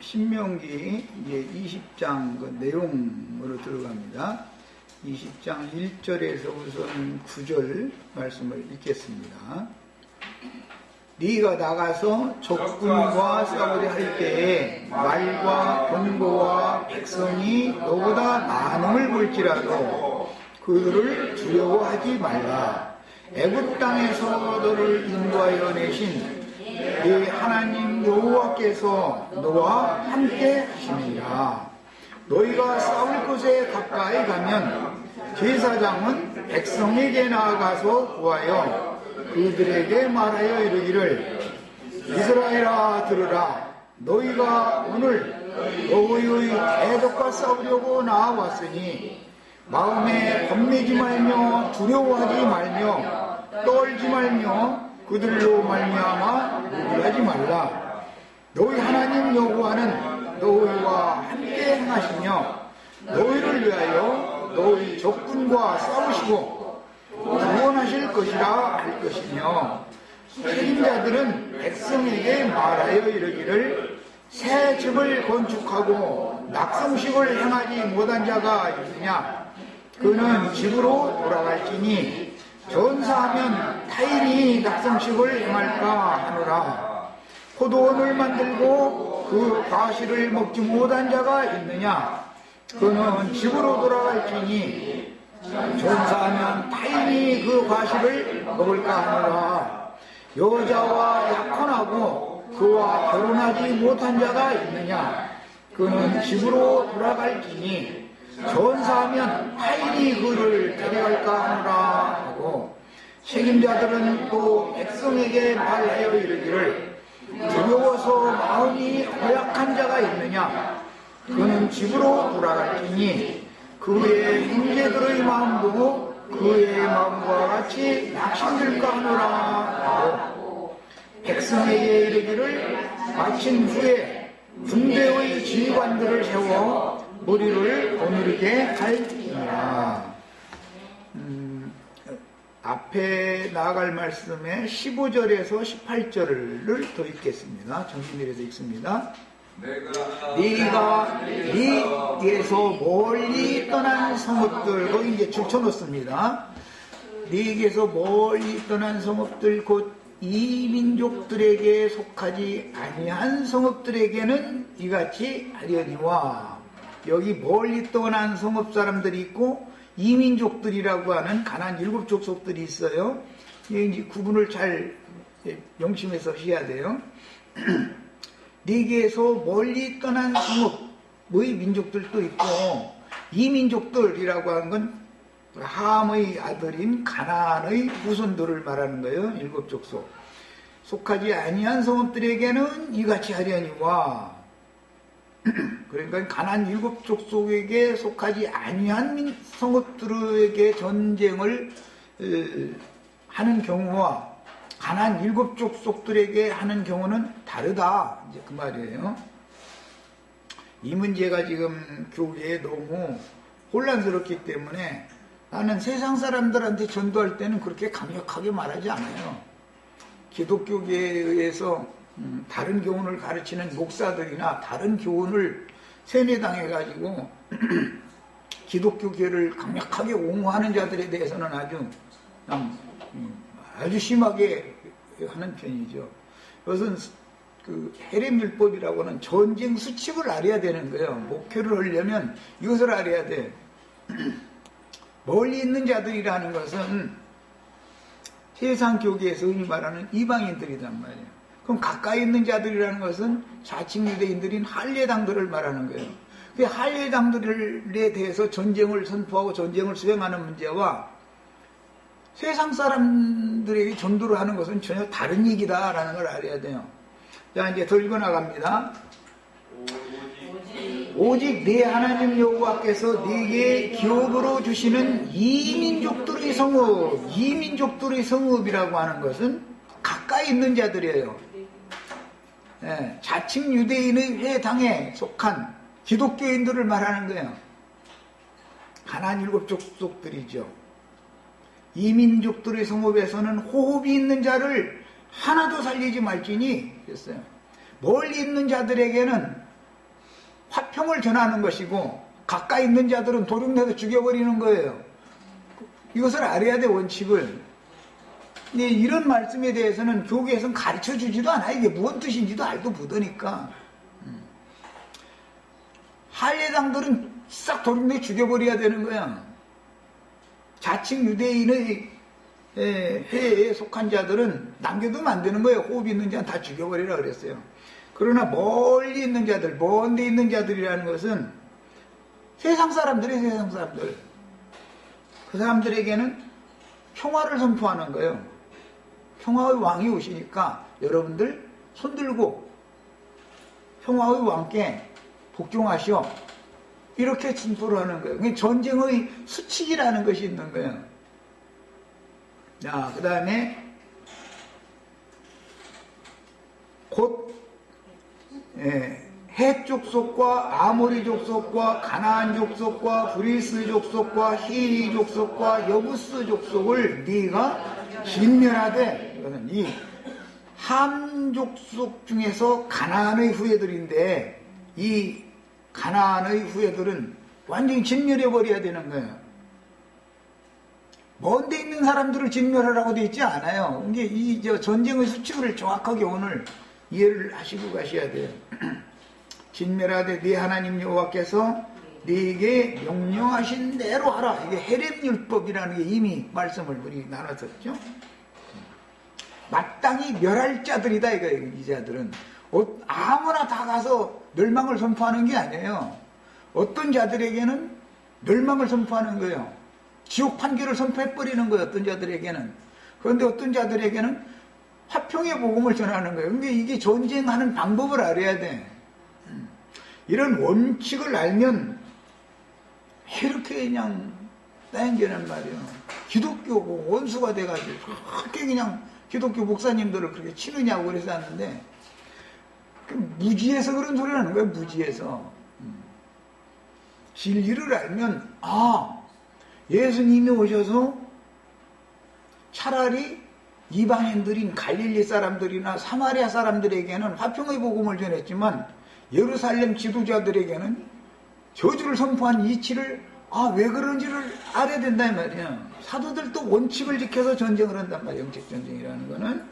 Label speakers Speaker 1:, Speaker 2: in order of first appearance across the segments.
Speaker 1: 신명기 이제 20장 그 내용으로 들어갑니다. 20장 1절에서 우선 9절 말씀을 읽겠습니다. 네가 나가서 적군과 싸우려 할 때에 말과 병거와 백성이 너보다 많음을 볼지라도 그들을 두려워하지 말라. 애굽 땅에서 너를 인도하여 내신 네 하나님 여호와께서 너와 함께 하시니라. 너희가 싸울 곳에 가까이 가면 제사장은 백성에게 나아가서 구하여 그들에게 말하여 이르기를 이스라엘아 들으라. 너희가 오늘 너희의 대적과 싸우려고 나와왔으니 마음에 겁내지 말며 두려워하지 말며 떨지 말며 그들로 말미암아 우울하지 말라. 너희 하나님 여호와는 너희와 함께 행하시며 너희를 위하여 너희 적군과 싸우시고 구원하실 것이라 할 것이며 책임자들은 백성에게 말하여 이르기를 새 집을 건축하고 낙성식을 행하지 못한 자가 있느냐. 그는 집으로 돌아갈지니 전사하면 타인이 낙성식을 행할까 하노라. 포도원을 만들고 그 과실을 먹지 못한 자가 있느냐. 그는 집으로 돌아갈지니 전사하면 타인이 그 과실을 먹을까 하노라. 여자와 약혼하고 그와 결혼하지 못한 자가 있느냐. 그는 집으로 돌아갈지니 전사하면 타인이 그를 데려갈까 하노라 하고 책임자들은 또 백성에게 말하여 이르기를 두려워서 마음이 허약한 자가 있느냐. 그는 집으로 돌아갈지니 그의 형제들의 마음도 그의 마음과 같이 낙심들까 하노라 하고 백성에게 이르기를 마친 후에 군대의 지휘관들을 세워 무리를 거느리게 할지니라. 앞에 나아갈 말씀에 15절에서 18절을 더 읽겠습니다. 정신 내려서 읽습니다. 네가 네게서 멀리 떠난 성읍들, 거기 이제 줄쳐놓습니다. 네게서 멀리 떠난 성읍들 곧 이민족들에게 속하지 아니한 성읍들에게는 이같이 하려니와. 여기 멀리 떠난 성읍 사람들이 있고 이민족들이라고 하는 가나안 7 족속들이 있어요. 이제 구분을 잘 명심해서 해야 돼요. 네개에서 멀리 떠난 성읍의 민족들도 있고 이민족들이라고 하는 건 함의 아들인 가나안의 후손들을 말하는 거예요. 7 족속. 속하지 아니한 성읍들에게는 이같이 하려니와. 그러니까 가나안 7 족속에게 속하지 아니한 성읍들에게 전쟁을 하는 경우와 가나안 7 족속들에게 하는 경우는 다르다. 이제 그 말이에요. 이 문제가 지금 교회에 너무 혼란스럽기 때문에 나는 세상 사람들한테 전도할 때는 그렇게 강력하게 말하지 않아요. 기독교계에 의해서 다른 교훈을 가르치는 목사들이나 다른 교훈을 세뇌당해가지고 기독교계를 강력하게 옹호하는 자들에 대해서는 아주 심하게 하는 편이죠. 이것은 그 헤렘율법이라고는 전쟁 수칙을 알아야 되는 거예요. 목표를 하려면 이것을 알아야 돼. 멀리 있는 자들이라는 것은 세상 교계에서 흔히 말하는 이방인들이란 말이에요. 그럼 가까이 있는 자들이라는 것은 자칭 유대인들인 할례당들을 말하는 거예요. 그 할례당들에 대해서 전쟁을 선포하고 전쟁을 수행하는 문제와 세상 사람들에게 전도를 하는 것은 전혀 다른 얘기다라는 걸 알아야 돼요. 자, 이제 더 읽어나갑니다. 오직 네 하나님 여호와께서 네게 기업으로 주시는 이민족들의 성읍이라고 하는 것은 가까이 있는 자들이에요. 예, 자칭 유대인의 회당에 속한 기독교인들을 말하는 거예요. 가나안 7 족속들이죠. 이민족들의 성읍에서는 호흡이 있는 자를 하나도 살리지 말지니 그랬어요. 멀리 있는 자들에게는 화평을 전하는 것이고 가까이 있는 자들은 도륙내서 죽여버리는 거예요. 이것을 알아야 돼, 원칙을. 근데 이런 말씀에 대해서는 교계에서는 가르쳐주지도 않아. 이게 무슨 뜻인지도 알도 못하니까. 한례당들은 싹 도륙내 죽여버려야 되는 거야. 자칭 유대인의 회에 속한 자들은 남겨두면 안 되는 거예요. 호흡 있는 자는 다 죽여버리라 그랬어요. 그러나 멀리 있는 자들, 먼 데 있는 자들이라는 것은 세상 사람들이에요, 세상 사람들. 그 사람들에게는 평화를 선포하는 거예요. 평화의 왕이 오시니까 여러분들 손들고 평화의 왕께 복종하시오. 이렇게 선포를 하는 거예요. 전쟁의 수칙이라는 것이 있는 거예요. 자, 그 다음에 곧 헷 족속과 아모리 족속과 가나안 족속과 브리스 족속과 히리 족속과 여부스 족속을 네가 진멸하되, 이거는 이 함 족속 중에서 가나안의 후예들인데 이 가나안의 후예들은 완전히 진멸해 버려야 되는 거예요. 먼데 있는 사람들을 진멸하라고 되어 있지 않아요. 이게 이 전쟁의 수칙을 정확하게 오늘 이해를 하시고 가셔야 돼요. 진멸하되 네 하나님 여호와께서 네게 명령하신 대로 하라. 이게 헤렘 율법이라는 게 이미 말씀을 우리 나눴었죠. 마땅히 멸할 자들이다 이거예요. 이 자들은 아무나 다 가서 멸망을 선포하는 게 아니에요. 어떤 자들에게는 멸망을 선포하는 거예요. 지옥 판결을 선포해버리는 거예요. 어떤 자들에게는. 그런데 어떤 자들에게는 화평의 복음을 전하는 거예요. 근데 이게 전쟁하는 방법을 알아야 돼. 이런 원칙을 알면 이렇게 그냥 땡기는 말이에요. 기독교고 원수가 돼가지고 그렇게 그냥 기독교 목사님들을 그렇게 치느냐고 그랬었는데 무지해서 그런 소리를 하는 거예요. 무지해서. 진리를 알면 예수님이 오셔서 차라리 이방인들인 갈릴리 사람들이나 사마리아 사람들에게는 화평의 복음을 전했지만 예루살렘 지도자들에게는 저주를 선포한 이치를 왜 그런지를 알아야 된다 이 말이야. 사도들도 원칙을 지켜서 전쟁을 한단 말이야. 영적 전쟁이라는 거는.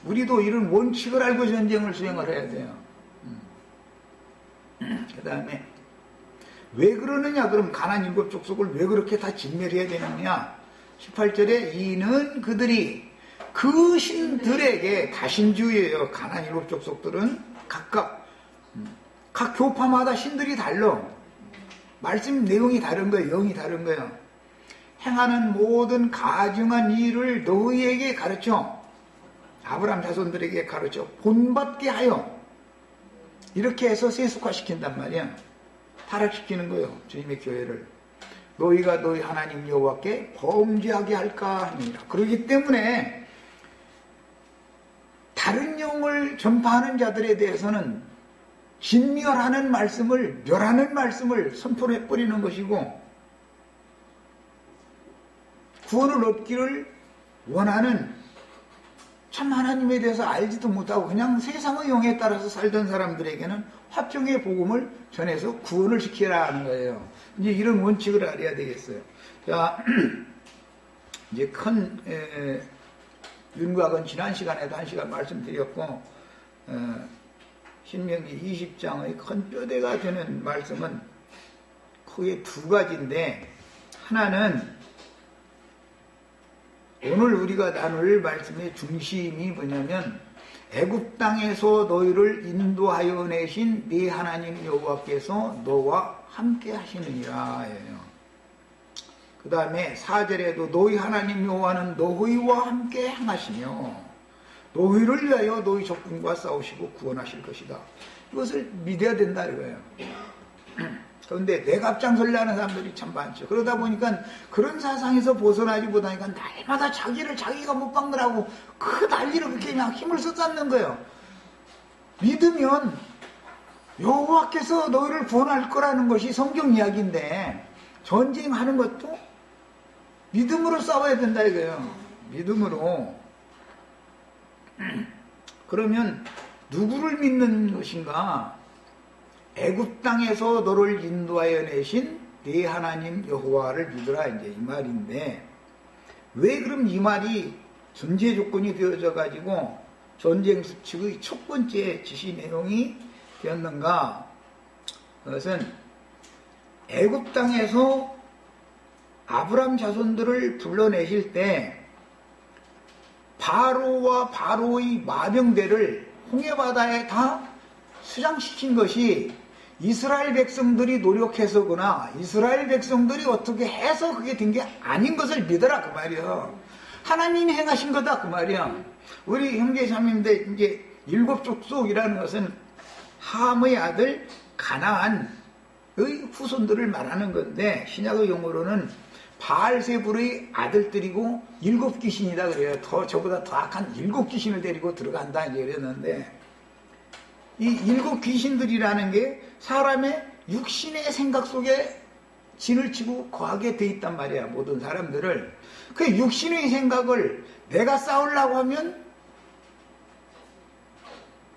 Speaker 1: 우리도 이런 원칙을 알고 전쟁을 수행을 해야 돼요. 그 다음에 왜 그러느냐? 그럼 가나안 일곱 족속을 왜 그렇게 다 진멸해야 되느냐? 18절에 이는 그들이 그 신들에게 다신주의예요. 가나안 일곱 족속들은 각각 각 교파마다 신들이 달라. 말씀 내용이 다른 거예요. 영이 다른 거예요. 행하는 모든 가증한 일을 너희에게 가르쳐, 아브라함 자손들에게 가르쳐 본받게 하여, 이렇게 해서 세속화시킨단 말이야. 타락시키는 거예요. 주님의 교회를. 너희가 너희 하나님 여호와께 범죄하게 할까 합니다. 그렇기 때문에 다른 영을 전파하는 자들에 대해서는 진멸하는 말씀을, 멸하는 말씀을 선포를 해버리는 것이고, 구원을 얻기를 원하는 참 하나님에 대해서 알지도 못하고 그냥 세상의 영에 따라서 살던 사람들에게는 화평의 복음을 전해서 구원을 시키라 하는 거예요. 이제 이런 원칙을 알아야 되겠어요. 자, 이제 큰 윤곽은 지난 시간에도 1시간 말씀드렸고, 신명기 20장의 큰 뼈대가 되는 말씀은 크게 두 가지인데, 하나는 오늘 우리가 나눌 말씀의 중심이 뭐냐면 애굽 땅에서 너희를 인도하여 내신 네 하나님 여호와께서 너와 함께 하시느니라. 그 다음에 4절에도 너희 하나님 여호와는 너희와 함께 행하시며 너희를 위하여 너희 적군과 싸우시고 구원하실 것이다. 이것을 믿어야 된다 이거예요. 그런데 내가 앞장설려는 사람들이 참 많죠. 그러다 보니까 그런 사상에서 벗어나지 못하니까 날마다 자기를 자기가 못 박느라고 그 난리를 그렇게 그냥 힘을 쏟았는 거예요. 믿으면 여호와께서 너희를 구원할 거라는 것이 성경 이야기인데, 전쟁하는 것도 믿음으로 싸워야 된다 이거예요. 믿음으로. 그러면 누구를 믿는 것인가? 애굽 땅에서 너를 인도하여 내신 네 하나님 여호와를 믿으라, 이제 이 말인데, 왜 그럼 이 말이 전제 조건이 되어져 가지고 전쟁 수칙의 첫 번째 지시 내용이 되었는가? 그것은 애굽 땅에서 아브람 자손들을 불러내실 때 바로와 바로의 마병대를 홍해바다에 다 수장시킨 것이 이스라엘 백성들이 노력해서거나 이스라엘 백성들이 어떻게 해서 그게 된 게 아닌 것을 믿어라, 그 말이야. 하나님이 행하신 거다, 그 말이야. 우리 형제자매인데 이제 일곱 족속이라는 것은 함의 아들 가나안의 후손들을 말하는 건데, 신약의 용어로는 바알세불의 아들들이고 일곱 귀신이다 그래요. 저보다 더 악한 일곱 귀신을 데리고 들어간다 이제 그랬는데, 이 일곱 귀신들이라는 게 사람의 육신의 생각 속에 진을 치고 거하게 돼 있단 말이야, 모든 사람들을. 그 육신의 생각을 내가 싸우려고 하면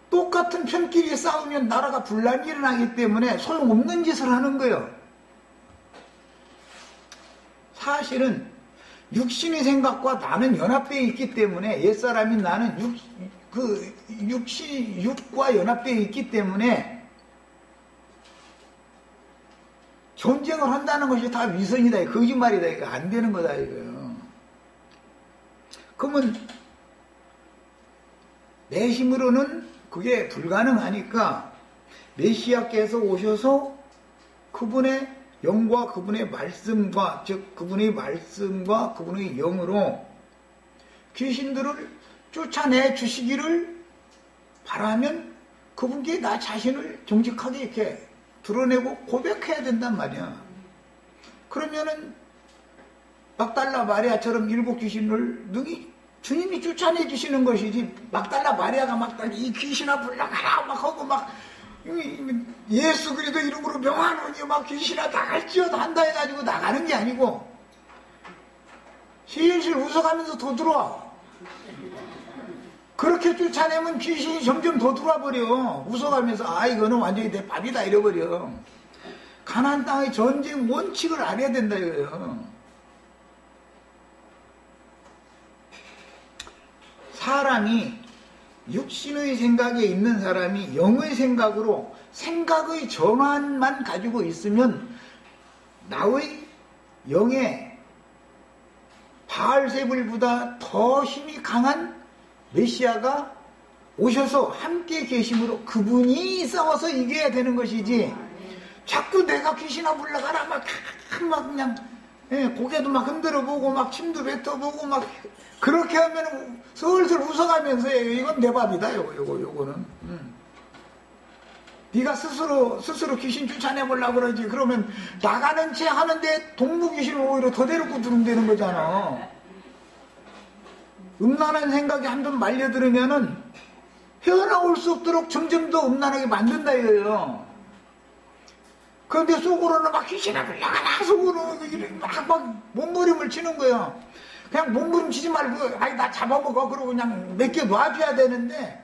Speaker 1: 똑같은 편끼리 싸우면 나라가 분란이 일어나기 때문에 소용없는 짓을 하는 거예요. 사실은 육신의 생각과 나는 연합되어 있기 때문에, 옛사람이 나는 육과 연합되어 있기 때문에 전쟁을 한다는 것이 다 위선이다, 거짓말이다, 이거 안 되는 거다 이거요. 그러면 내 힘으로는 그게 불가능하니까 메시아께서 오셔서 그분의 영과 그분의 말씀과, 즉 그분의 말씀과 그분의 영으로 귀신들을 쫓아내 주시기를 바라면 그분께 나 자신을 정직하게 이렇게 드러내고 고백해야 된단 말이야. 그러면은 막달라 마리아처럼 일곱 귀신을 능히 주님이 쫓아내 주시는 것이지, 막달라 마리아가 이 귀신아 불러가라 막 하고 막 예수 그리스도 이름으로 명하노니 막 귀신아 나갈지어다 한다 해가지고 나가는 게 아니고, 실실 웃어가면서 더 들어와. 그렇게 쫓아내면 귀신이 점점 더 들어와 버려. 웃어가면서 이거는 완전히 내 밥이다 이래버려. 가나안 땅의 전쟁 원칙을 알아야 된다 이거예요. 사람이 육신의 생각에 있는 사람이 영의 생각으로 생각의 전환만 가지고 있으면 나의 영의 바알세불보다 더 힘이 강한 메시아가 오셔서 함께 계심으로 그분이 싸워서 이겨야 되는 것이지, 자꾸 내가 귀신아 불러가라 막 그냥 고개도 막 흔들어 보고 막 침도 뱉어보고 막 그렇게 하면 슬슬 웃어가면서 이건 내 밥이다 요거는. 네가 스스로 귀신 쫓아내보려고 그러지. 그러면 나가는 채 하는데 동무 귀신을 오히려 더 데리고 들어오면 거잖아. 음란한 생각이 한번 말려들으면은 헤어나올 수 없도록 점점 더 음란하게 만든다 이거예요. 그런데 속으로는 막 귀신아 불러가라, 속으로 막 몸부림을 치는 거예요. 그냥 몸부림치지 말고 나 잡아먹어 그러고 그냥 몇 개 놔줘야 되는데,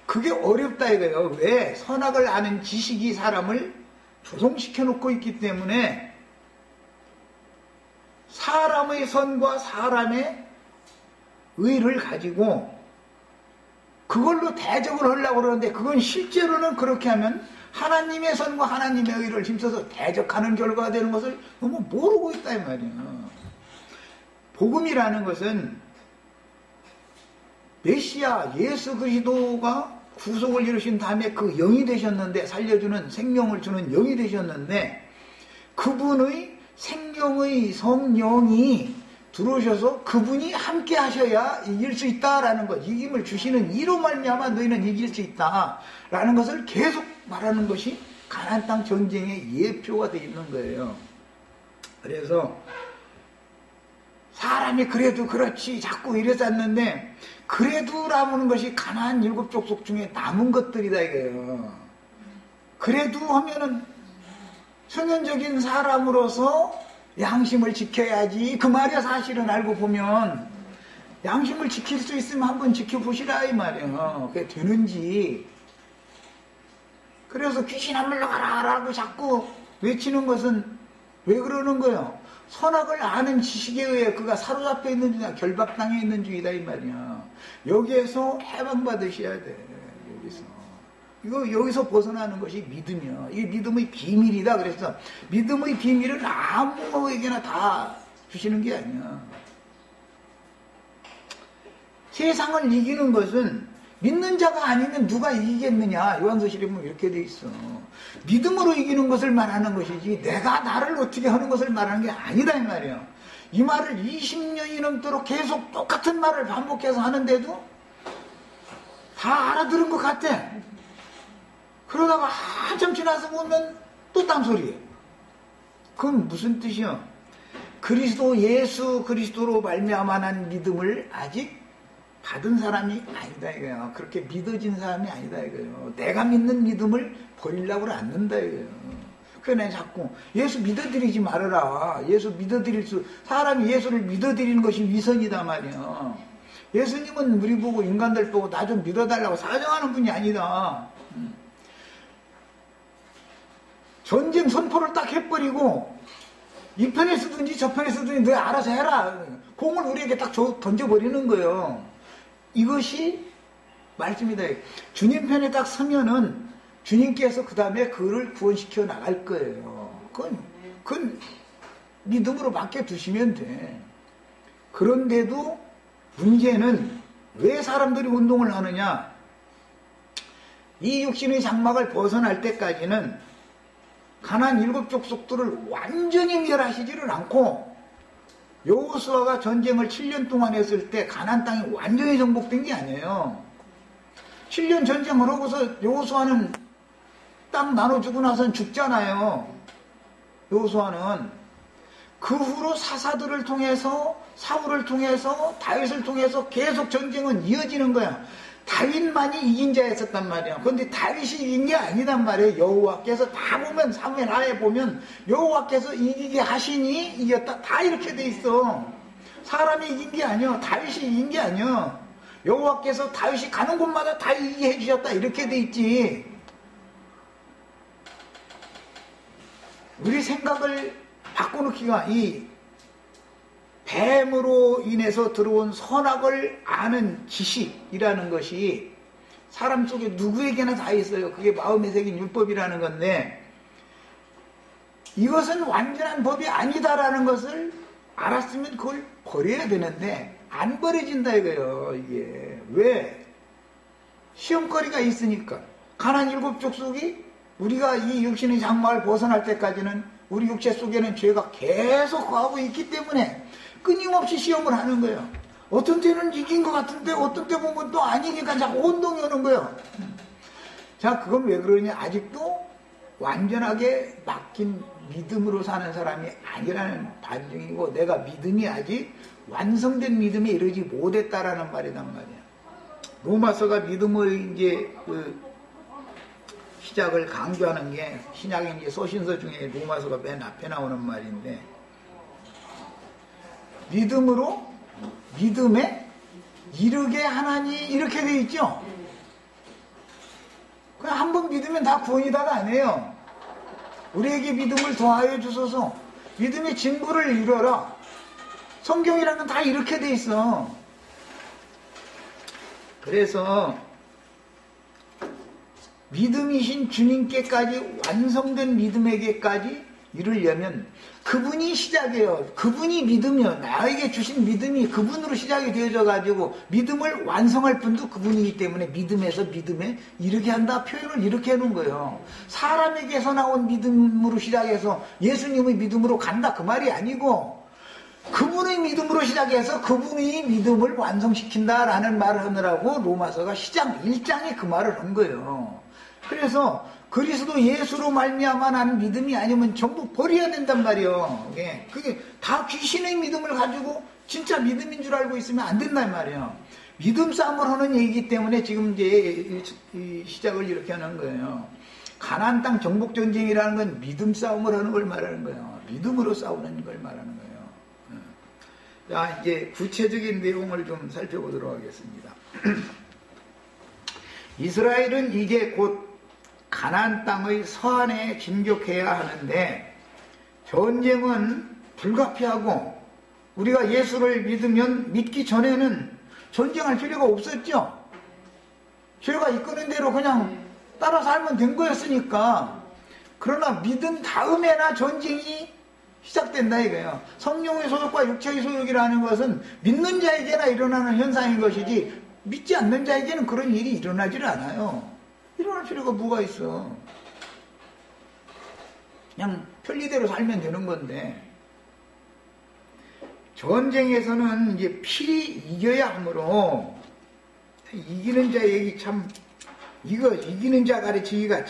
Speaker 1: 그게 어렵다 이거예요. 왜? 선악을 아는 지식이 사람을 조성시켜 놓고 있기 때문에 사람의 선과 사람의 의를 가지고 그걸로 대적을 하려고 그러는데, 그건 실제로는 그렇게 하면 하나님의 선과 하나님의 의를 힘써서 대적하는 결과가 되는 것을 너무 모르고 있다 이 말이에요. 복음이라는 것은 메시아 예수 그리스도가 구속을 이루신 다음에 그 영이 되셨는데, 살려주는 생명을 주는 영이 되셨는데, 그분의 생명의 성령이 들어오셔서 그분이 함께 하셔야 이길 수 있다라는 것, 이김을 주시는 이로 말미암아 너희는 이길 수 있다라는 것을 계속 말하는 것이 가나안 땅 전쟁의 예표가 되어 있는 거예요. 그래서 사람이 그래도 그렇지 자꾸 이랬었는데, 그래도라는 것이 가나안 일곱 족속 중에 남은 것들이다 이거예요. 그래도 하면은 성현적인 사람으로서 양심을 지켜야지 그 말이야. 사실은 알고 보면 양심을 지킬 수 있으면 한번 지켜보시라 이 말이에요. 그게 되는지. 그래서 귀신 안 물러가라라고 자꾸 외치는 것은 왜 그러는 거예요? 선악을 아는 지식에 의해 그가 사로잡혀 있는 중이다, 결박당해 있는 중이다 이 말이야. 여기에서 해방받으셔야 돼. 여기서 벗어나는 것이 믿음이야. 이게 믿음의 비밀이다. 그래서 믿음의 비밀은 아무에게나 다 주시는 게 아니야. 세상을 이기는 것은 믿는 자가 아니면 누가 이기겠느냐. 요한서실에 보면 이렇게 돼 있어. 믿음으로 이기는 것을 말하는 것이지 내가 나를 어떻게 하는 것을 말하는 게 아니다 이 말이야. 이 말을 20년이 넘도록 계속 똑같은 말을 반복해서 하는데도 다 알아들은 것 같아. 그러다가 한참 지나서 보면 또 딴소리해. 그건 무슨 뜻이야? 예수 그리스도로 말미암아난 믿음을 아직 받은 사람이 아니다 이거예요. 그렇게 믿어진 사람이 아니다 이거예요. 내가 믿는 믿음을 버리려고 않는다 이거예요. 그래 내가 자꾸 예수 믿어드리지 말아라. 사람이 예수를 믿어드리는 것이 위선이다 말이야. 예수님은 우리 보고 인간들 보고 나 좀 믿어달라고 사정하는 분이 아니다. 전쟁 선포를 딱 해버리고 이 편에 쓰든지 저 편에 쓰든지 너 알아서 해라. 공을 우리에게 딱 던져버리는 거예요. 이것이 말씀이다. 주님 편에 딱 서면은 주님께서 그 다음에 그를 구원시켜 나갈 거예요. 그건 믿음으로 맡겨두시면 돼. 그런데도 문제는 왜 사람들이 운동을 하느냐? 이 육신의 장막을 벗어날 때까지는 가나안 7족속들을 완전히 멸하시지를 않고 여호수아가 전쟁을 7년 동안 했을 때 가나안 땅이 완전히 정복된 게 아니에요. 7년 전쟁을 하고서 여호수아는 땅 나눠주고 나서는 죽잖아요. 여호수아는 그 후로 사사들을 통해서 사울을 통해서 다윗을 통해서 계속 전쟁은 이어지는 거야. 다윗만이 이긴 자였었단 말이야. 그런데 다윗이 이긴 게 아니단 말이에요. 여호와께서 다 보면 사무엘 하에 보면 여호와께서 이기게 하시니 이겼다. 다 이렇게 돼 있어. 사람이 이긴 게 아니야. 다윗이 이긴 게 아니야. 여호와께서 다윗이 가는 곳마다 다 이기게 해주셨다. 이렇게 돼 있지. 우리 생각을 바꿔놓기가 이 뱀으로 인해서 들어온 선악을 아는 지식이라는 것이 사람 속에 누구에게나 다 있어요. 그게 마음에 새긴 율법이라는 건데 이것은 완전한 법이 아니다라는 것을 알았으면 그걸 버려야 되는데 안 버려진다 이거예요. 이게 왜? 시험거리가 있으니까. 가나안 7족속이 우리가 이 육신의 장막을 벗어날 때까지는 우리 육체 속에는 죄가 계속 거하고 있기 때문에 끊임없이 시험을 하는 거예요. 어떤 때는 이긴 것 같은데 어떤 때 보면 또 아니니까 자꾸 혼동이 오는 거예요. 자, 그건 왜 그러냐? 아직도 완전하게 맡긴 믿음으로 사는 사람이 아니라는 반증이고 내가 믿음이 아직 완성된 믿음에 이르지 못했다라는 말이란 말이야. 로마서가 믿음의 이제 시작을 강조하는 게 신약의 이제 소신서 중에 로마서가 맨 앞에 나오는 말인데 믿음으로 믿음에 이르게 하나니 이렇게 돼 있죠. 그냥 한 번 믿으면 다 구원이다가 아니에요. 우리에게 믿음을 더하여 주소서. 믿음의 진부를 이루어라. 성경이라는 건 다 이렇게 돼 있어. 그래서 믿음이신 주님께까지 완성된 믿음에게까지 이르려면 그분이 시작이에요. 그분이 믿음이요. 나에게 주신 믿음이 그분으로 시작이 되어져 가지고 믿음을 완성할 분도 그분이기 때문에 믿음에서 믿음에 이르게 한다. 표현을 이렇게 해놓은 거예요. 사람에게서 나온 믿음으로 시작해서 예수님의 믿음으로 간다. 그 말이 아니고 그분의 믿음으로 시작해서 그분의 믿음을 완성시킨다라는 말을 하느라고 로마서가 시작 1장에 그 말을 한 거예요. 그래서 그리스도 예수로 말미암아 난 믿음이 아니면 전부 버려야 된단 말이에요. 그게 다 귀신의 믿음을 가지고 진짜 믿음인 줄 알고 있으면 안 된단 말이에요. 믿음 싸움을 하는 얘기이기 때문에 지금 이제 이 시작을 이렇게 하는 거예요. 가나안 땅 정복 전쟁이라는 건 믿음 싸움을 하는 걸 말하는 거예요. 믿음으로 싸우는 걸 말하는 거예요. 자, 이제 구체적인 내용을 좀 살펴보도록 하겠습니다. 이스라엘은 이제 곧 가나안 땅의 서안에 진격해야 하는데 전쟁은 불가피하고 우리가 예수를 믿기 전에는 전쟁할 필요가 없었죠. 죄가 이끄는 대로 그냥 따라 살면 된 거였으니까. 그러나 믿은 다음에나 전쟁이 시작된다 이거예요. 성령의 소욕과 육체의 소욕이라는 것은 믿는 자에게나 일어나는 현상인 것이지 믿지 않는 자에게는 그런 일이 일어나질 않아요. 일어날 필요가 뭐가 있어. 그냥 편리대로 살면 되는 건데 전쟁에서는 이제 필히 이겨야 하므로 이기는 자 얘기 참 이거 이기는 자 가르치기가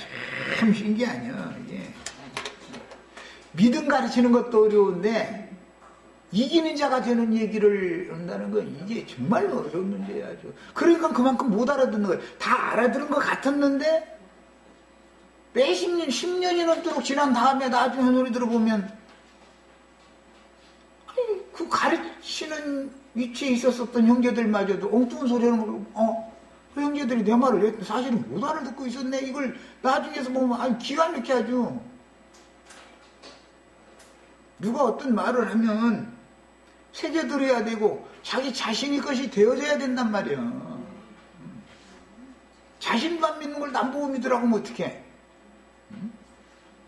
Speaker 1: 참 쉬운 게 아니야. 이게 믿음 가르치는 것도 어려운데 이기는 자가 되는 얘기를 한다는 건 이게 정말로 어려운 문제야. 그러니까 그만큼 못 알아듣는 거예요. 다 알아들은 것 같았는데 몇십 년, 10년이 넘도록 지난 다음에 나중에 소리 들어보면 아니, 그 가르치는 위치에 있었던 형제들마저도 엉뚱한 소리 하는 거 그 형제들이 내 말을 사실은 못 알아듣고 있었네. 이걸 나중에서 보면 아니 기가 막히게 하죠. 누가 어떤 말을 하면 새겨 들어야 되고 자기 자신이 것이 되어져야 된단 말이야. 자신만 믿는 걸 남 보고 믿으라고 하면 어떡해.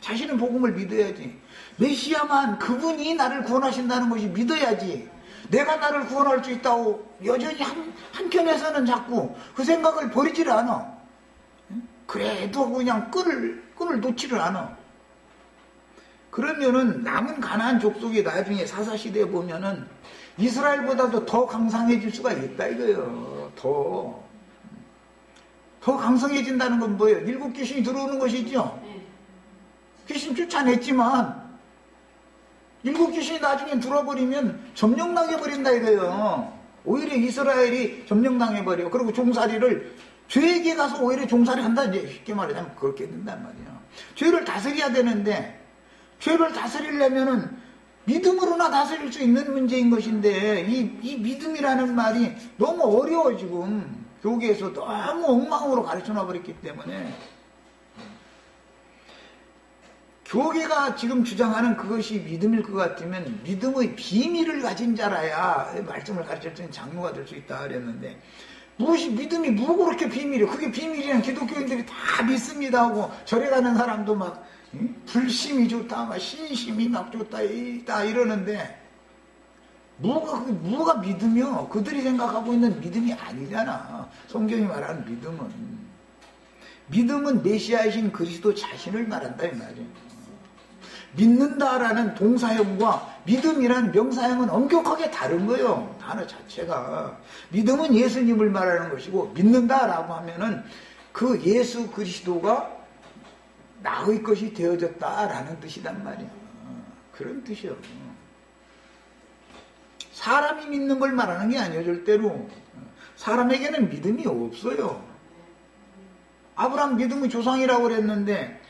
Speaker 1: 자신은 복음을 믿어야지. 메시아만 그분이 나를 구원하신다는 것이 믿어야지. 내가 나를 구원할 수 있다고 여전히 한켠에서는 자꾸 그 생각을 버리지를 않아. 그래도 그냥 끈을 놓지를 않아. 그러면은 남은 가나안 족속이 나중에 사사시대에 보면은 이스라엘보다도 더 강성해질 수가 있다 이거예요. 더 강성해진다는 건 뭐예요? 일곱 귀신이 들어오는 것이죠. 귀신 쫓아냈지만 일곱 귀신이 나중에 들어버리면 점령당해버린다 이거예요. 오히려 이스라엘이 점령당해버려. 그리고 종살이를 죄에게 가서 오히려 종살이 한다. 이제 쉽게 말하자면 그렇게 된단 말이에요. 죄를 다스려야 되는데 죄를 다스리려면은 믿음으로나 다스릴 수 있는 문제인 것인데 이 믿음이라는 말이 너무 어려워 지금. 교계에서 너무 엉망으로 가르쳐놔 버렸기 때문에 교계가 지금 주장하는 그것이 믿음일 것 같으면 믿음의 비밀을 가진 자라야 말씀을 가르칠 수 있는 장로가 될 수 있다 그랬는데 믿음이 뭐 그렇게 비밀이에요. 그게 비밀이란 기독교인들이 다 믿습니다 하고 절에 가는 사람도 막 불심이 좋다 막 신심이 막 좋다 이러는데 뭐가 믿음이요? 그들이 생각하고 있는 믿음이 아니잖아. 성경이 말하는 믿음은 메시아이신 그리스도 자신을 말한다 이 말이에요. 믿는다라는 동사형과 믿음이라는 명사형은 엄격하게 다른 거예요. 단어 자체가. 믿음은 예수님을 말하는 것이고 믿는다라고 하면은 그 예수 그리스도가 나의 것이 되어졌다라는 뜻이란 말이야. 그런 뜻이요. 사람이 믿는 걸 말하는 게 아니에요. 절대로. 사람에게는 믿음이 없어요. 아브라함 믿음의 조상이라고 그랬는데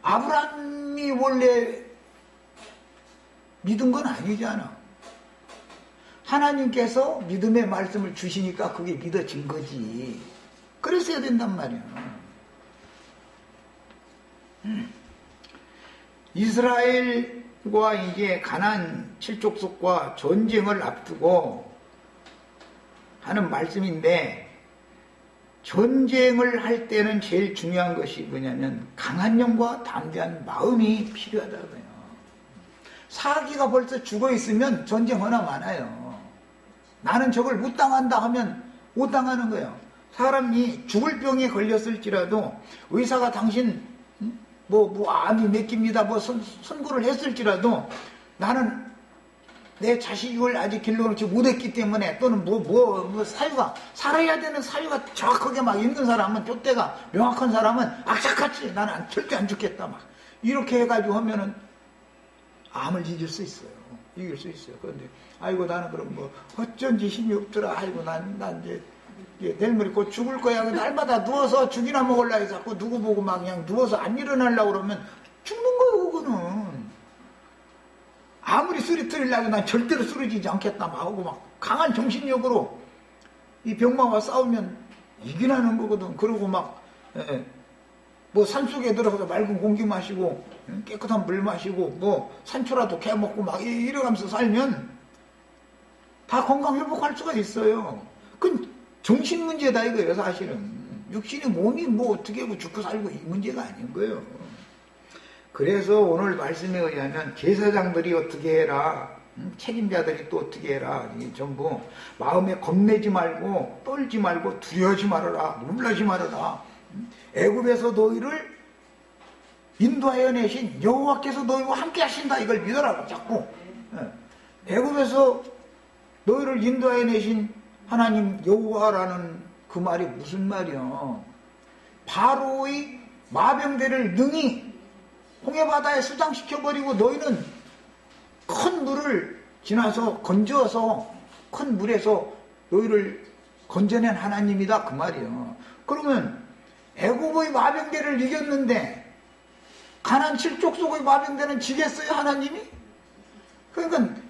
Speaker 1: 아브라함이 원래 믿은 건 아니잖아. 하나님께서 믿음의 말씀을 주시니까 그게 믿어진 거지. 그랬어야 된단 말이야. 이스라엘과 이제 가나안 7족속과 전쟁을 앞두고 하는 말씀인데 전쟁을 할 때는 제일 중요한 것이 뭐냐면 강한 영과 담대한 마음이 필요하다고요. 사기가 벌써 죽어 있으면 전쟁 하나 많아요. 나는 저걸 못 당한다 하면 못 당하는 거예요. 사람이 죽을 병에 걸렸을지라도 의사가 당신 암이 몇 개입니다 선고를 했을지라도 나는 내 자식을 아직 길러놓지 못했기 때문에 또는 사유가 살아야 되는 사유가 정확하게 막 있는 사람은 쫓대가 명확한 사람은 악착같이 나는 절대 안 죽겠다 막 이렇게 해가지고 하면은 암을 이길 수 있어요. 그런데 아이고 나는 그럼 어쩐지 힘이 없더라. 아이고 난 이제 내일 모레 곧 죽을 거야. 날마다 누워서 죽이나 먹으려고 해서 자꾸 누구 보고 막 그냥 누워서 안 일어나려고 그러면 죽는 거예요. 그거는 아무리 쓰러뜨리려고 난 절대로 쓰러지지 않겠다 막 하고 막 강한 정신력으로 이 병마와 싸우면 이기라는 거거든. 그러고 막 뭐 산속에 들어가서 맑은 공기 마시고 깨끗한 물 마시고 뭐 산초라도 캐먹고 막 이래가면서 살면 다 건강 회복할 수가 있어요. 그건 정신 문제다 이거예요. 사실은 육신의 몸이 뭐 어떻게 하고 죽고 살고 이 문제가 아닌 거예요. 그래서 오늘 말씀에 의하면 제사장들이 어떻게 해라, 책임자들이 또 어떻게 해라, 이게 전부 마음에 겁내지 말고 떨지 말고 두려워하지 말아라, 놀라지 말아라. 애굽에서 너희를 인도하여 내신 여호와께서 너희와 함께 하신다, 이걸 믿어라. 자꾸 애굽에서 너희를 인도하여 내신 하나님 여호와라는 그 말이 무슨 말이야? 바로의 마병대를 능히 홍해바다에 수장시켜버리고 너희는 큰 물을 지나서 건져서 큰 물에서 너희를 건져낸 하나님이다, 그 말이야. 그러면 애굽의 마병대를 이겼는데 가나안 7족속의 마병대는 지겠어요, 하나님이? 그러니까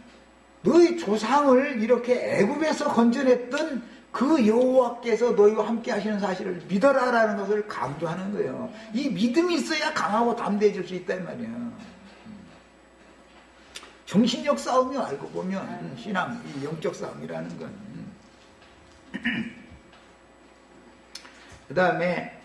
Speaker 1: 너희 조상을 이렇게 애굽에서 건져냈던 그 여호와께서 너희와 함께 하시는 사실을 믿어라라는 것을 강조하는 거예요. 이 믿음이 있어야 강하고 담대해질 수 있단 말이야. 정신력 싸움이 알고 보면 신앙, 이 영적 싸움이라는 건. 그 다음에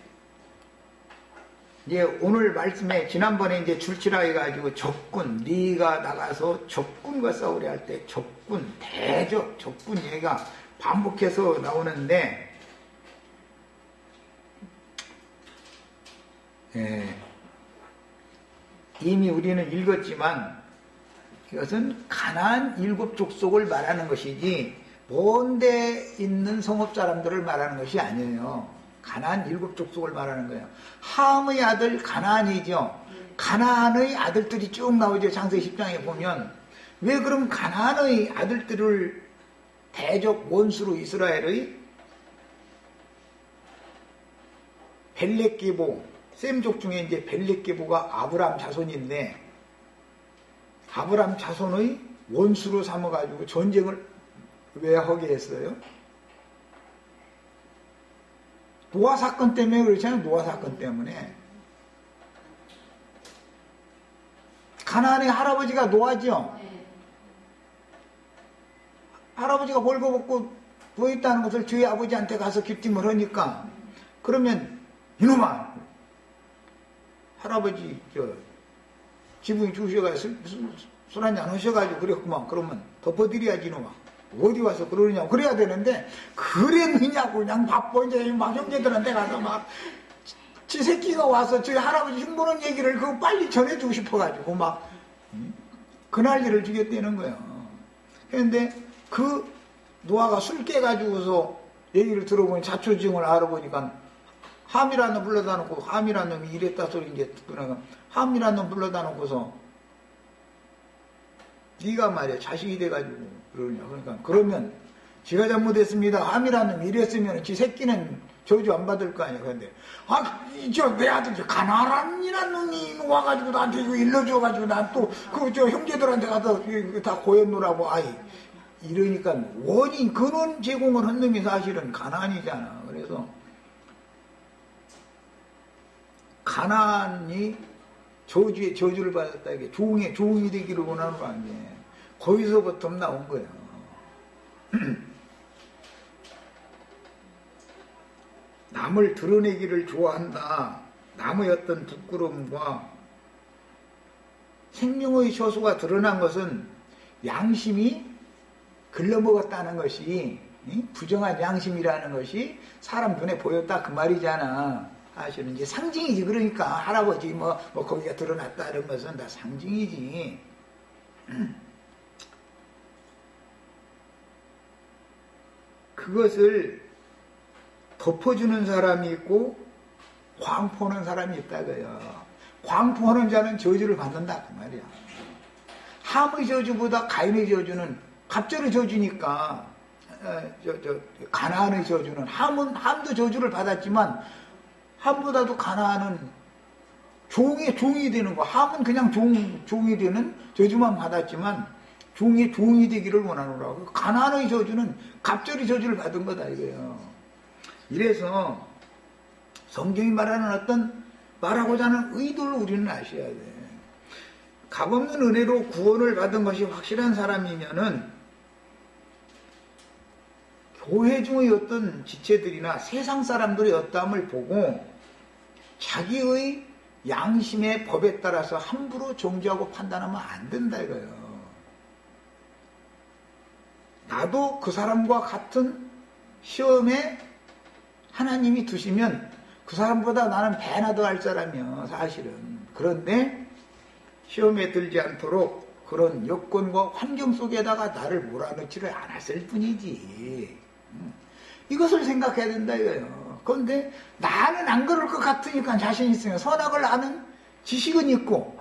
Speaker 1: 이제 오늘 말씀에 지난번에 이제 줄치라 해가지고 적군, 네가 나가서 적군과 싸우려 할 때 적군, 대적, 적군 얘가 반복해서 나오는데, 이미 우리는 읽었지만 이것은 가나안 7족속을 말하는 것이지 먼데 있는 성읍 사람들을 말하는 것이 아니에요. 가나안 7족속을 말하는 거예요. 함의 아들 가나안이죠. 가나안의 아들들이 쭉 나오죠. 창세기 10장에 보면. 왜 그럼 가나안의 아들들을 대적 원수로 이스라엘의 벨렛게보, 셈족 중에 이제 벨렛게보가 아브람 자손인데, 아브람 자손의 원수로 삼아가지고 전쟁을 왜 하게 했어요? 노아 사건 때문에 그렇잖아요. 노아 사건 때문에. 가나안의 할아버지가 노아죠. 할아버지가 벌거벗고 누워있다는 것을 저희 아버지한테 가서 귀띔을 하니까, 그러면 이놈아, 할아버지 지붕이 주셔가지고 술 한잔 하셔가지고 그랬구만. 그러면 덮어드려야지 이놈아. 어디 와서 그러느냐고 그래야 되는데, 그랬느냐고 그냥 바빠. 이제 막 형제들한테 가서 막 지 새끼가 와서 저희 할아버지 흉보는 얘기를 그거 빨리 전해주고 싶어가지고 막 그 난리를 주겠다는 거예요. 그런데 그 노아가 술 깨가지고서 얘기를 들어보니 자초지종을 알아보니까 함이라는 놈 불러다 놓고, 함이라는 놈이 이랬다 소리 이제 듣고, 함이라는 놈 불러다 놓고서 네가 말이야 자식이 돼가지고 그러냐. 그러니까 그러면 지가 잘못했습니다. 함이라는 놈이 이랬으면 지 새끼는 저주 안 받을 거 아니야. 그런데 내 아들 가나안이라는 놈이 와가지고 나한테 이거 일러줘가지고 난 또 그 형제들한테 가서 다 고였노라고. 이러니까 원인 근원 제공을 한 놈이 사실은 가나안이잖아. 그래서 가나안이 저주를 받았다. 이게 종이 되기를 원하는 거 아니에요. 거기서부터 나온 거예요. 남을 드러내기를 좋아한다. 남의 어떤 부끄러움과 생명의 처소가 드러난 것은 양심이 글러먹었다는 것이, 부정한 양심이라는 것이 사람 눈에 보였다, 그 말이잖아. 사실은 이제 상징이지. 그러니까 할아버지 뭐 거기가 드러났다 이런 것은 다 상징이지. 그것을 덮어주는 사람이 있고 광포하는 사람이 있다고요. 광포하는 자는 저주를 받는다, 그 말이야. 함의 저주보다 가인의 저주는 갑절의 저주니까, 가나안의 저주는, 함도 저주를 받았지만 함보다도 가나안은 종이 되는 거. 함은 그냥 종이 되는 저주만 받았지만 종이 되기를 원하노라고. 가나안의 저주는 갑절의 저주를 받은 거다 이거예요. 이래서 성경이 말하는 어떤 말하고자 하는 의도를 우리는 아셔야 돼. 값없는 은혜로 구원을 받은 것이 확실한 사람이면은 교회 중의 어떤 지체들이나 세상 사람들의 어떠함을 보고 자기의 양심의 법에 따라서 함부로 정죄하고 판단하면 안 된다 이거예요. 나도 그 사람과 같은 시험에 하나님이 두시면 그 사람보다 나는 배나 더 할 사람이야 사실은. 그런데 시험에 들지 않도록 그런 여건과 환경 속에다가 나를 몰아넣지를 않았을 뿐이지. 이것을 생각해야 된다 이거예요. 그런데 나는 안 그럴 것 같으니까 자신 있으면 선악을 아는 지식은 있고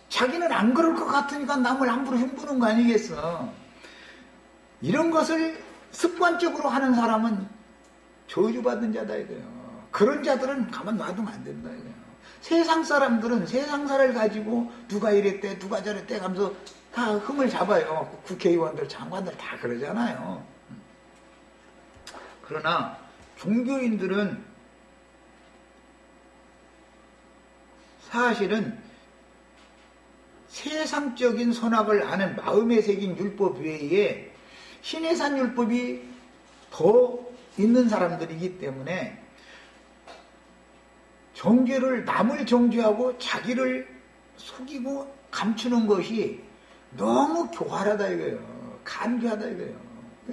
Speaker 1: 자기는 안 그럴 것 같으니까 남을 함부로 흉보는 거 아니겠어. 이런 것을 습관적으로 하는 사람은 저주받은 자다 이거예요. 그런 자들은 가만 놔두면 안 된다 이거예요. 세상 사람들은 세상사를 가지고 누가 이랬대 누가 저랬대 하면서 다 흠을 잡아요. 국회의원들 장관들 다 그러잖아요. 그러나 종교인들은 사실은 세상적인 선악을 아는 마음에 새긴 율법 외에 신의 산 율법이 더 있는 사람들이기 때문에 정죄를 남을 정죄하고 자기를 속이고 감추는 것이 너무 교활하다 이거예요. 간교하다 이거예요.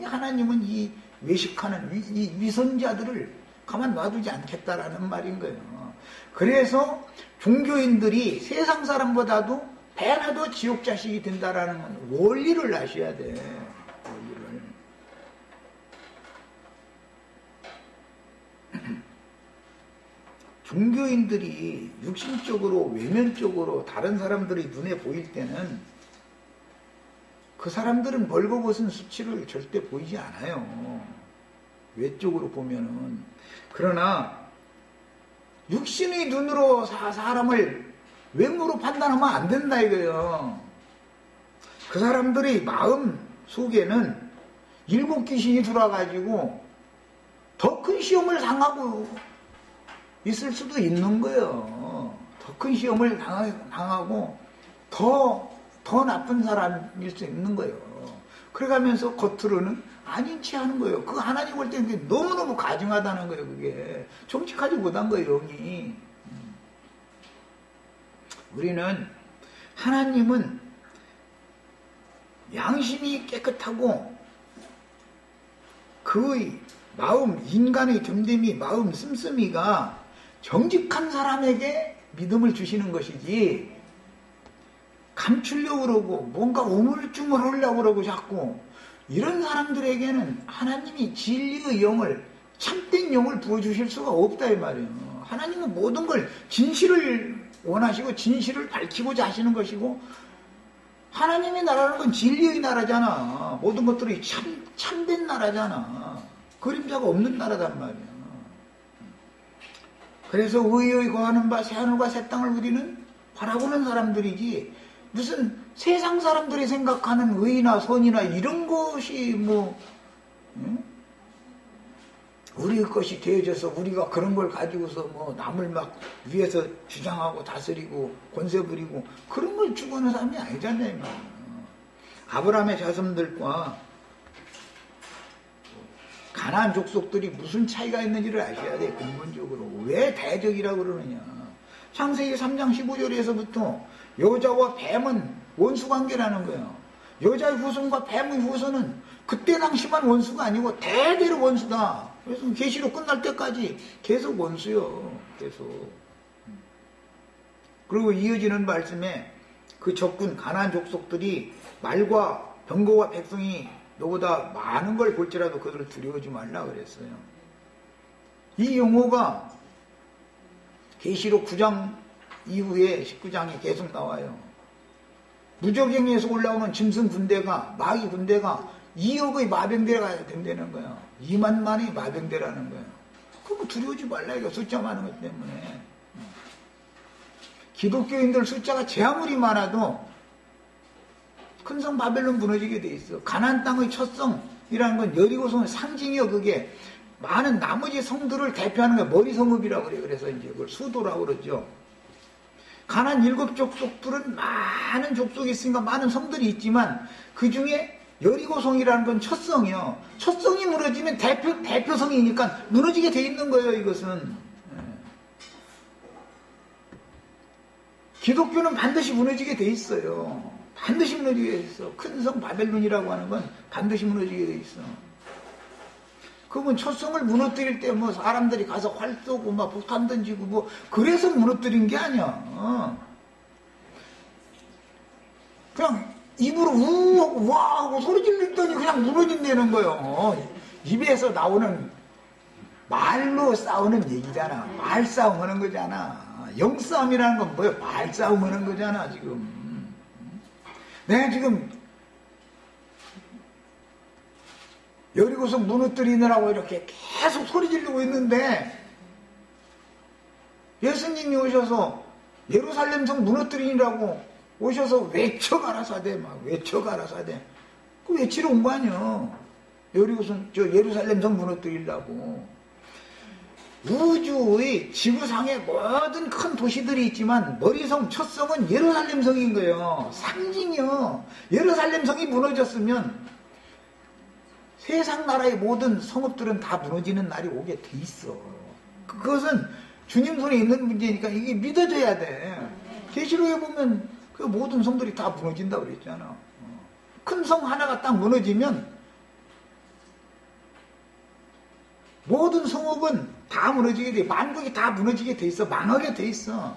Speaker 1: 하나님은 이 외식하는 이 위선자들을 가만 놔두지 않겠다라는 말인 거예요. 그래서 종교인들이 세상 사람보다도 배나 더 지옥 자식이 된다라는 건 원리를 아셔야 돼. 원리를. 종교인들이 육신적으로 외면적으로 다른 사람들이 눈에 보일 때는 그 사람들은 벌거벗은 수치를 절대 보이지 않아요. 외적으로 보면은. 그러나 육신의 눈으로 사람을 외모로 판단하면 안 된다 이거예요. 그 사람들의 마음 속에는 일곱 귀신이 들어와가지고 더 큰 시험을 당하고 있을 수도 있는 거예요. 더 큰 시험을 당하고 더 나쁜 사람일 수 있는 거예요. 그래가면서 겉으로는 아닌 체 하는 거예요. 그 하나님 볼 때는 너무너무 가증하다는 거예요. 그게 정직하지 못한 거예요. 영이. 우리는 하나님은 양심이 깨끗하고 그의 마음, 인간의 됨됨이, 마음 씀씀이가 정직한 사람에게 믿음을 주시는 것이지 감추려고 그러고 뭔가 우물쭈물 하려고 그러고 자꾸 이런 사람들에게는 하나님이 진리의 영을 참된 영을 부어주실 수가 없다 이 말이에요. 하나님은 모든 걸 진실을 원하시고 진실을 밝히고자 하시는 것이고 하나님의 나라는 건 진리의 나라잖아. 모든 것들이 참된 나라잖아. 그림자가 없는 나라단 말이야. 그래서 의의 거하는 바 새하늘과 새 땅을 우리는 바라보는 사람들이지 무슨 세상 사람들이 생각하는 의나 선이나 이런 것이 우리 것이 되어져서 우리가 그런 걸 가지고서 남을 막 위에서 주장하고 다스리고 권세 부리고 그런 걸 추구하는 사람이 아니잖아요. 아브라함의 자손들과 가나안 족속들이 무슨 차이가 있는지를 아셔야 돼. 근본적으로 왜 대적이라고 그러느냐. 창세기 3장 15절에서부터 여자와 뱀은 원수관계라는 거예요. 여자의 후손과 뱀의 후손은 그때 당시만 원수가 아니고 대대로 원수다. 그래서 계시록 끝날 때까지 계속 원수요. 계속. 그리고 이어지는 말씀에 그 적군 가나안 족속들이 말과 병거와 백성이 너보다 많은 걸 볼지라도 그들을 두려워하지 말라 그랬어요. 이 용어가 계시록 9장 이후에 19장에 계속 나와요. 무적행에서 올라오는 짐승 군대가 마귀 군대가 2억의 마병대가 된다는 거예요. 2만만의 마병대라는 거예요. 그거 두려워하지 말라 이거 숫자 많은 것 때문에. 기독교인들 숫자가 제 아무리 많아도 큰 성 바벨론 무너지게 돼 있어. 가나안 땅의 첫 성이라는 건 여리고성의 상징이요. 그게 많은 나머지 성들을 대표하는 게 머리 성읍이라고 그래요. 그래서 이제 그걸 수도라고 그러죠. 가나안 7 족속들은 많은 족속이 있으니까 많은 성들이 있지만 그 중에 여리고성이라는 건 첫 성이요. 첫 성이 무너지면 대표성이니까 무너지게 돼 있는 거예요, 이것은. 기독교는 반드시 무너지게 돼 있어요. 반드시 무너지게 돼 있어. 큰 성 바벨론이라고 하는 건 반드시 무너지게 돼 있어. 그러면 첫 성을 무너뜨릴 때 뭐 사람들이 가서 활 쏘고 막 폭탄 던지고 뭐 그래서 무너뜨린 게 아니야. 그냥 입으로 우하고 와 하고 소리 질렀더니 그냥 무너진다는 거예요. 입에서 나오는 말로 싸우는 얘기잖아. 말싸움 하는 거잖아. 영싸움이라는 건 뭐야? 말싸움 하는 거잖아, 지금. 내가 지금 여리고성 무너뜨리느라고 이렇게 계속 소리 지르고 있는데 예수님이 오셔서 예루살렘 성 무너뜨리느라고 오셔서 외쳐가라사대 막 외쳐가라사대 그 외치러 온 거 아니야. 예루살렘 성 무너뜨리려고. 우주의 지구상의 모든 큰 도시들이 있지만 머리성 첫성은 예루살렘 성인 거예요. 상징이요. 예루살렘 성이 무너졌으면 세상 나라의 모든 성읍들은 다 무너지는 날이 오게 돼 있어. 그것은 주님 손에 있는 문제니까 이게 믿어져야 돼. 계시록에 보면 그 모든 성들이 다 무너진다고 그랬잖아. 큰 성 하나가 딱 무너지면 모든 성읍은 다 무너지게 돼. 만국이 다 무너지게 돼 있어. 망하게 돼 있어.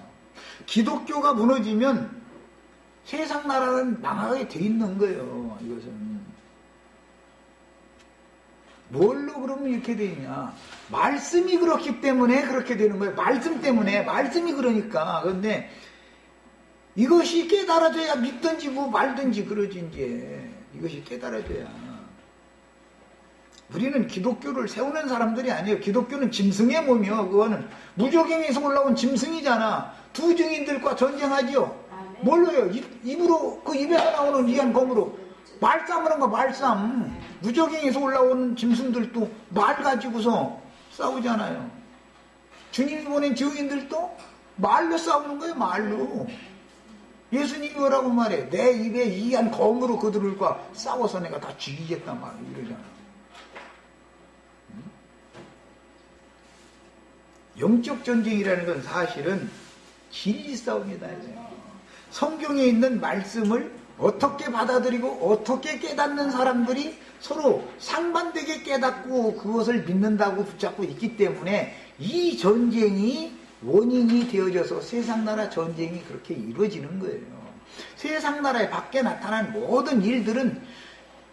Speaker 1: 기독교가 무너지면 세상 나라는 망하게 돼 있는 거예요. 이것은. 뭘로 그러면 이렇게 되냐. 말씀이 그렇기 때문에 그렇게 되는 거예요. 말씀 때문에. 말씀이 그러니까. 그런데 이것이 깨달아져야 믿든지 뭐 말든지 그러지 이제. 이것이 깨달아져야. 우리는 기독교를 세우는 사람들이 아니에요. 기독교는 짐승의 몸이요. 그거는 무적행에서 올라온 짐승이잖아. 두 증인들과 전쟁하지요. 뭘로요? 입으로 그 입에서 나오는 이한 검으로 말싸움하는 거 말싸움. 무적행에서 올라오는 짐승들도 말 가지고서 싸우잖아요. 주님이 보낸 증인들도 말로 싸우는 거예요. 말로. 예수님이 뭐라고 말해? 내 입에 이한 검으로 그들과 싸워서 내가 다 죽이겠다 말 이러잖아. 영적 전쟁이라는 건 사실은 진리 싸움이다. 성경에 있는 말씀을 어떻게 받아들이고 어떻게 깨닫는 사람들이 서로 상반되게 깨닫고 그것을 믿는다고 붙잡고 있기 때문에 이 전쟁이 원인이 되어져서 세상 나라 전쟁이 그렇게 이루어지는 거예요. 세상 나라에 밖에 나타난 모든 일들은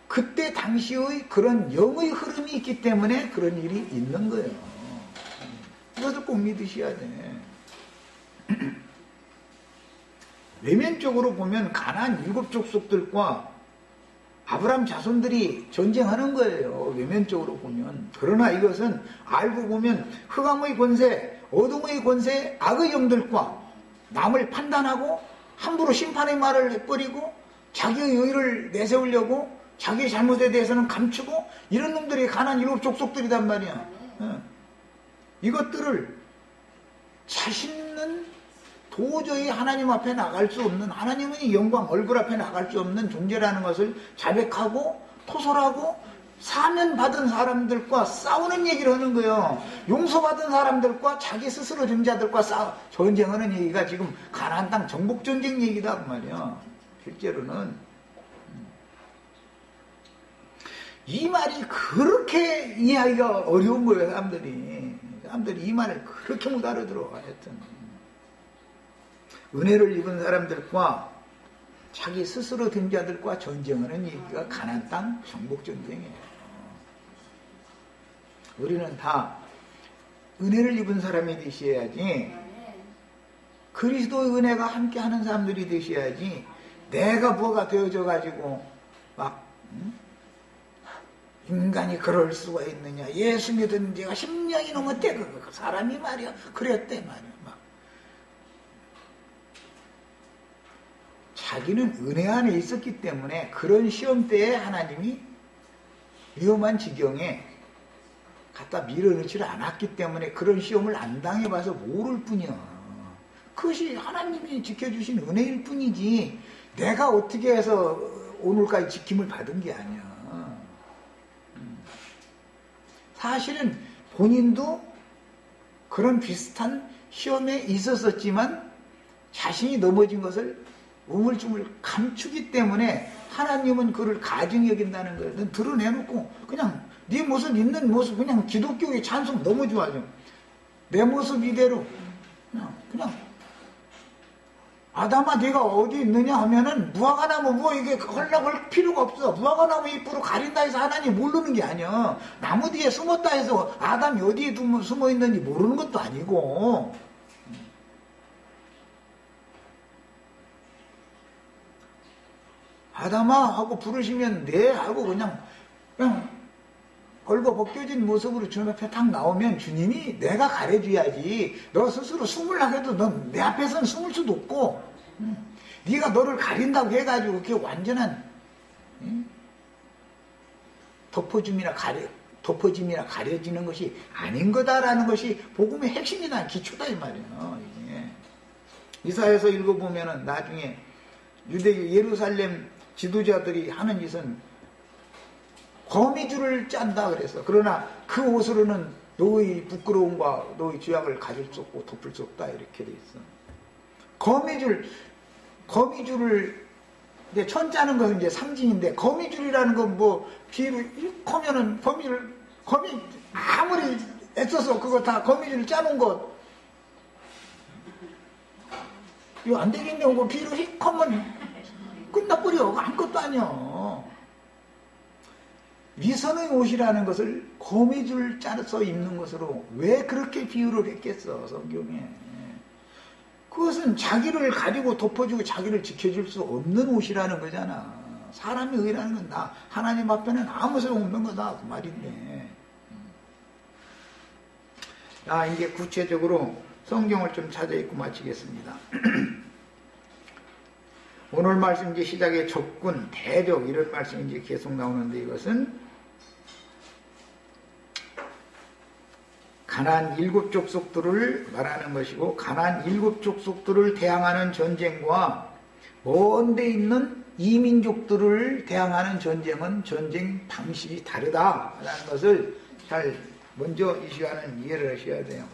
Speaker 1: 그때 당시의 그런 영의 흐름이 있기 때문에 그런 일이 있는 거예요. 이것을 꼭 믿으셔야 돼. 외면적으로 보면 가나안 7 족속들과 아브라함 자손들이 전쟁하는 거예요. 외면적으로 보면. 그러나 이것은 알고 보면 흑암의 권세, 어둠의 권세, 악의 영들과 남을 판단하고 함부로 심판의 말을 해버리고 자기의 의를 내세우려고 자기의 잘못에 대해서는 감추고 이런 놈들이 가나안 7 족속들이단 말이야. 이것들을 자신은 도저히 하나님 앞에 나갈 수 없는, 하나님의 영광 얼굴 앞에 나갈 수 없는 존재라는 것을 자백하고 토설하고 사면받은 사람들과 싸우는 얘기를 하는 거예요. 용서받은 사람들과 자기 스스로 존재자들과 전쟁하는 얘기가 지금 가나안 땅 정복 전쟁 얘기다 그 말이야. 실제로는 이 말이 그렇게 이해하기가 어려운 거예요. 사람들이 이 말을 그렇게 못 알아들어. 하여튼 은혜를 입은 사람들과 자기 스스로 된 자들과 전쟁하는 얘기가 가나안 땅 정복 전쟁이에요. 우리는 다 은혜를 입은 사람이 되셔야지, 그리스도의 은혜가 함께하는 사람들이 되셔야지, 내가 뭐가 되어져 가지고 막 인간이 그럴 수가 있느냐, 예수 믿은 지가 10년이 넘었대 그 사람이 말이야 그랬대 말이야. 막 자기는 은혜 안에 있었기 때문에 그런 시험 때에 하나님이 위험한 지경에 갖다 밀어넣지를 않았기 때문에 그런 시험을 안 당해봐서 모를 뿐이야. 그것이 하나님이 지켜주신 은혜일 뿐이지 내가 어떻게 해서 오늘까지 지킴을 받은 게 아니야. 사실은 본인도 그런 비슷한 시험에 있었었지만 자신이 넘어진 것을 우물쭈물 감추기 때문에 하나님은 그를 가증히 여긴다는 거예요. 넌 드러내놓고 그냥 네 모습 있는 모습 그냥 기독교의 찬송 너무 좋아져. 내 모습 이대로 그냥 아담아 네가 어디 있느냐 하면은 무화과나무 뭐 이게 하려고 할 필요가 없어. 무화과나무 잎으로 가린다 해서 하나님 모르는 게 아니야. 나무 뒤에 숨었다 해서 아담이 어디에 숨어 있는지 모르는 것도 아니고. 아담아 하고 부르시면 네 하고 그냥 벌거벗겨진 모습으로 주님 앞에 탁 나오면 주님이 내가 가려줘야지. 너 스스로 숨으려고 해도 넌 내 앞에서는 숨을 수도 없고 네가 너를 가린다고 해가지고 그게 완전한 덮어짐이나 가려지는 것이 아닌 거다라는 것이 복음의 핵심이다. 기초다 이 말이에요. 이사야서 읽어보면은 나중에 유대 예루살렘 지도자들이 하는 짓은 거미줄을 짠다 그랬어. 그러나 그 옷으로는 너의 부끄러움과 너의 죄악을 가질 수 없고 덮을 수 없다 이렇게 돼 있어. 거미줄을 이제 천짜는 것은 이제 상징인데 거미줄이라는 건 뭐 비로 이렇게면은 거미 아무리 애써서 그거 다 거미줄 짜놓은 것 이거 안 되겠네. 이거 비로 휙하면 끝나버려. 아무것도 아니야. 위선의 옷이라는 것을 거미줄 짜서 입는 것으로 왜 그렇게 비유를 했겠어 성경에. 그것은 자기를 가리고 덮어주고 자기를 지켜줄 수 없는 옷이라는 거잖아. 사람의 의라는 건 나 하나님 앞에는 아무 소용없는 거다 그 말인데. 이제 구체적으로 성경을 좀 찾아 읽고 마치겠습니다. 오늘 말씀 이제 시작에 적군, 대적 이런 말씀이 이제 계속 나오는데 이것은 가나안 7 족속들을 말하는 것이고 가나안 7 족속들을 대항하는 전쟁과 먼 데 있는 이민족들을 대항하는 전쟁은 전쟁 방식이 다르다라는 것을 잘 먼저 이 시간은 이해를 하셔야 돼요.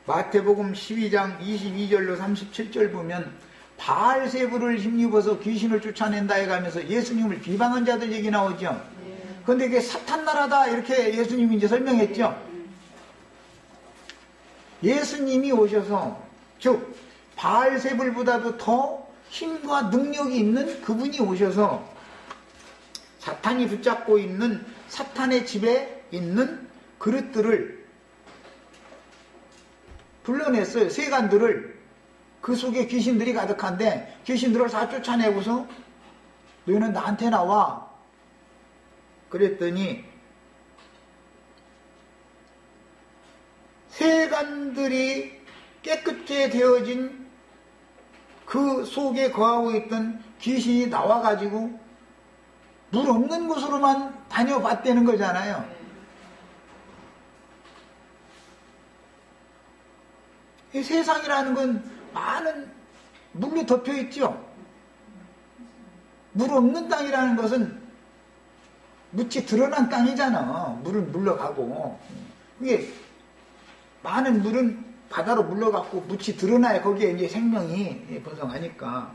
Speaker 1: 마태복음 12장 22절로 37절 보면 바알세부를 힘입어서 귀신을 쫓아낸다 해가면서 예수님을 비방한 자들 얘기 나오죠. 그런데 이게 사탄 나라다 이렇게 예수님이 이제 설명했죠. 예수님이 오셔서 즉 바알세불보다도 더 힘과 능력이 있는 그분이 오셔서 사탄이 붙잡고 있는 사탄의 집에 있는 그릇들을 불러냈어요. 세간들을. 그 속에 귀신들이 가득한데 귀신들을 다 쫓아내고서 너희는 나한테 나와. 그랬더니 세간들이 깨끗게 되어진 그 속에 거하고 있던 귀신이 나와가지고 물 없는 곳으로만 다녀봤다는 거잖아요. 이 세상이라는 건 많은 물로 덮여 있죠. 물 없는 땅이라는 것은 묻이 드러난 땅이잖아. 물은 물러가고. 이게 많은 물은 바다로 물러갔고 묻이 드러나야 거기에 이제 생명이 번성하니까.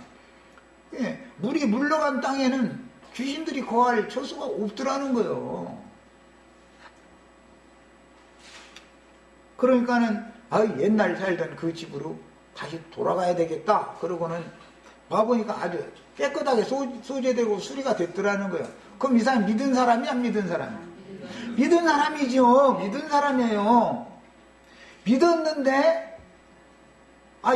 Speaker 1: 물이 물러간 땅에는 귀신들이 거할 처수가 없더라는 거예요. 그러니까는 옛날 살던 그 집으로 다시 돌아가야 되겠다. 그러고는 와보니까 아주 깨끗하게 소재되고 수리가 됐더라는 거예요. 그럼 이 사람 믿은 사람이 안 믿은 사람이? 믿은 사람이죠. 믿은 사람이에요. 믿었는데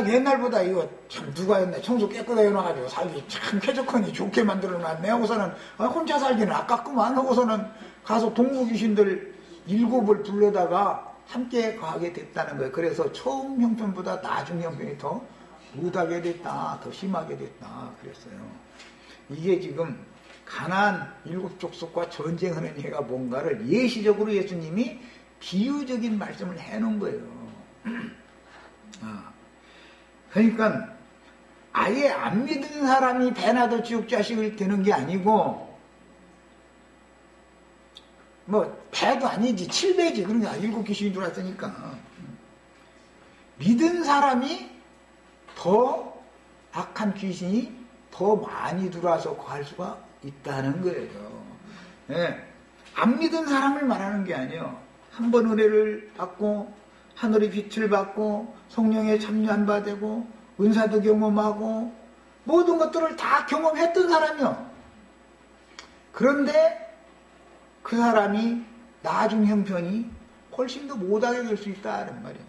Speaker 1: 옛날보다 이거 참 누가 했네. 청소 깨끗하게 해놔가지고 살기 참 쾌적하니 좋게 만들어놨네 하고서는 혼자 살기는 아깝구만 하고서는 가서 동무귀신들 7을 불러다가 함께 거하게 됐다는 거예요. 그래서 처음 형편보다 나중 형편이 더 못하게 됐다. 더 심하게 됐다. 그랬어요. 이게 지금 가나안 7 족속과 전쟁하는 얘가 뭔가를 예시적으로 예수님이 비유적인 말씀을 해놓은 거예요. 그러니까 아예 안 믿은 사람이 배나도 지옥 자식을 되는 게 아니고, 뭐 배도 아니지 7배지. 그러니까 7 귀신이 들어왔으니까 믿은 사람이 더 악한 귀신이 더 많이 들어와서 거할 수가 있다는 거예요. 네. 안 믿은 사람을 말하는 게 아니에요. 한 번 은혜를 받고 하늘의 빛을 받고 성령에 참여한 바 되고 은사도 경험하고 모든 것들을 다 경험했던 사람이요. 그런데 그 사람이 나중 형편이 훨씬 더 못하게 될 수 있다는 말이에요.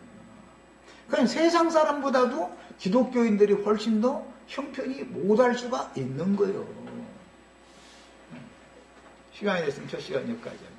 Speaker 1: 그러니까 세상 사람보다도 기독교인들이 훨씬 더 형편이 못할 수가 있는 거예요. 시간이 됐으면 첫 시간 여기까지.